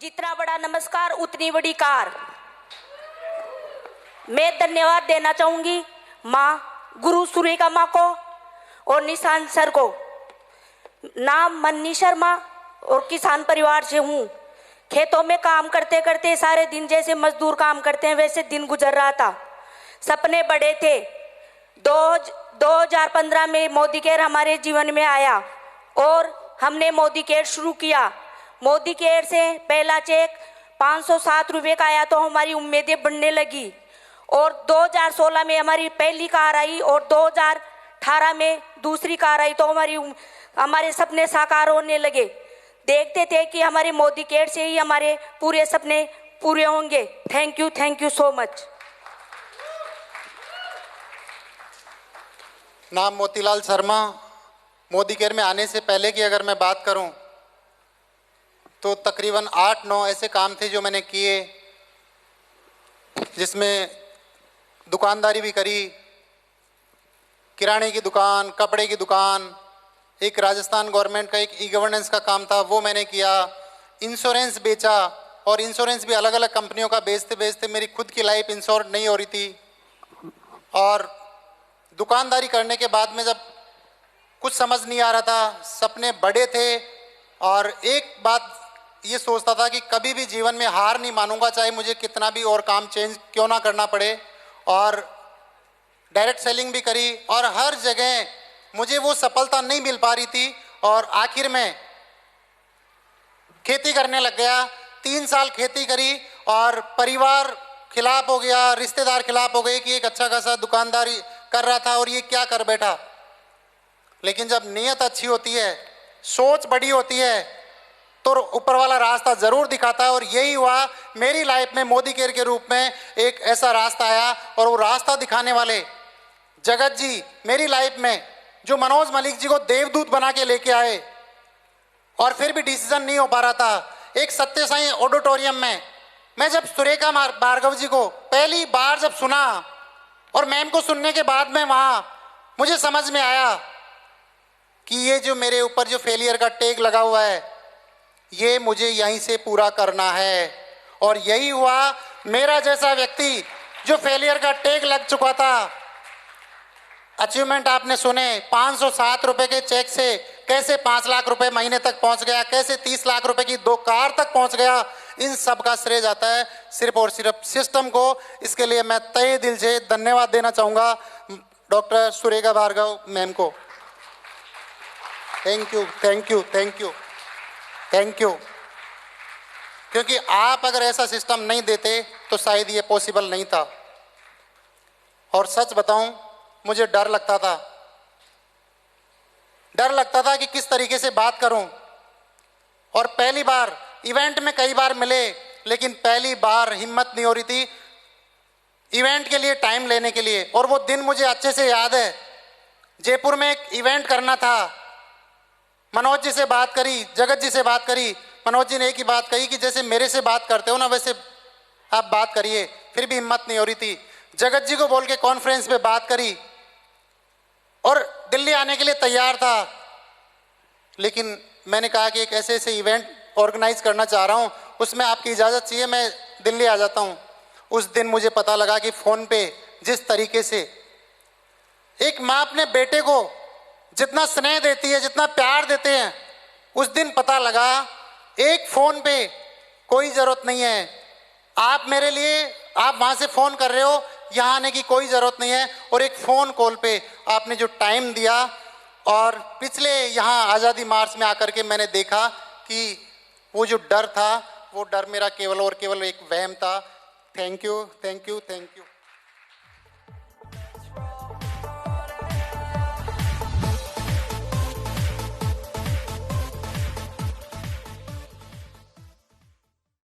जितना बड़ा नमस्कार उतनी बड़ी कार। मैं धन्यवाद देना चाहूंगी माँ गुरु सुरेखा माँ को और निशांत सर को। नाम मन्नी शर्मा और किसान परिवार से हूँ। खेतों में काम करते करते सारे दिन जैसे मजदूर काम करते हैं वैसे दिन गुजर रहा था। सपने बड़े थे। 2015 में मोदी केयर हमारे जीवन में आया और हमने मोदी केयर शुरू किया। मोदी केयर से पहला चेक 507 रुपये का आया तो हमारी उम्मीदें बढ़ने लगी और 2016 में हमारी पहली कार आई और 2018 में दूसरी कार आई तो हमारे सपने साकार होने लगे। देखते थे कि हमारे मोदी केयर से ही हमारे पूरे सपने पूरे होंगे। Thank you so much. नाम मोतीलाल शर्मा। मोदी केयर में आने से पहले की अगर मैं बात करूं तो तकरीबन 8-9 ऐसे काम थे जो मैंने किए, जिसमें दुकानदारी भी करी, किराने की दुकान, कपड़े की दुकान, एक राजस्थान गवर्नमेंट का एक ई-गवर्नेंस का काम था वो मैंने किया, इंश्योरेंस बेचा और इंश्योरेंस भी अलग अलग कंपनियों का बेचते बेचते मेरी खुद की लाइफ इंश्योर नहीं हो रही थी। और दुकानदारी करने के बाद में जब कुछ समझ नहीं आ रहा था, सपने बड़े थे और एक बात ये सोचता था कि कभी भी जीवन में हार नहीं मानूंगा, चाहे मुझे कितना भी और काम चेंज क्यों ना करना पड़े। और डायरेक्ट सेलिंग भी करी और हर जगह मुझे वो सफलता नहीं मिल पा रही थी और आखिर में खेती करने लग गया। 3 साल खेती करी और परिवार खिलाफ हो गया, रिश्तेदार खिलाफ हो गए कि एक अच्छा खासा दुकानदारी कर रहा था और ये क्या कर बैठा। लेकिन जब नीयत अच्छी होती है, सोच बड़ी होती है तो ऊपर वाला रास्ता जरूर दिखाता है। और यही हुआ मेरी लाइफ में। मोदी केयर के रूप में एक ऐसा रास्ता आया और वो रास्ता दिखाने वाले जगत जी मेरी लाइफ में, जो मनोज मलिक जी को देवदूत बना के लेके आए और फिर भी डिसीजन नहीं हो पा रहा था। एक सत्य साई ऑडिटोरियम में मैं जब सुरेखा भार्गव जी को पहली बार जब सुना और मैम को सुनने के बाद में वहां मुझे समझ में आया कि ये जो मेरे ऊपर जो फेलियर का टैग लगा हुआ है ये मुझे यहीं से पूरा करना है। और यही हुआ। मेरा जैसा व्यक्ति जो फेलियर का टैग लग चुका था, अचीवमेंट आपने सुने, 507 रुपए के चेक से कैसे 5 लाख रुपए महीने तक पहुंच गया, कैसे 30 लाख रुपए की 2 कार तक पहुंच गया, इन सब का श्रेय जाता है सिर्फ और सिर्फ सिस्टम को। इसके लिए मैं तहे दिल से धन्यवाद देना चाहूंगा डॉक्टर सुरेखा भार्गव मैम को। Thank you. क्योंकि आप अगर ऐसा सिस्टम नहीं देते तो शायद ये पॉसिबल नहीं था। और सच बताऊं, मुझे डर लगता था कि किस तरीके से बात करूं। और पहली बार इवेंट में कई बार मिले लेकिन पहली बार हिम्मत नहीं हो रही थी इवेंट के लिए टाइम लेने के लिए। और वो दिन मुझे अच्छे से याद है। जयपुर में एक इवेंट करना था, मनोज जी से बात करी, जगत जी से बात करी। मनोज जी ने एक ही बात कही कि जैसे मेरे से बात करते हो ना वैसे आप बात करिए। फिर भी हिम्मत नहीं हो रही थी। जगत जी को बोल के कॉन्फ्रेंस पे बात करी और दिल्ली आने के लिए तैयार था। लेकिन मैंने कहा कि एक ऐसे इवेंट ऑर्गेनाइज करना चाह रहा हूं, उसमें आपकी इजाज़त चाहिए, मैं दिल्ली आ जाता हूं। उस दिन मुझे पता लगा कि फ़ोन पे जिस तरीके से एक माँ अपने बेटे को जितना स्नेह देती है, जितना प्यार देते हैं, उस दिन पता लगा एक फ़ोन पे कोई ज़रूरत नहीं है। आप मेरे लिए, आप वहाँ से फ़ोन कर रहे हो, यहाँ आने की कोई ज़रूरत नहीं है। और एक फ़ोन कॉल पे आपने जो टाइम दिया। और पिछले यहाँ आज़ादी मार्च में आकर के मैंने देखा कि वो जो डर था वो डर मेरा केवल और केवल एक वहम था। Thank you.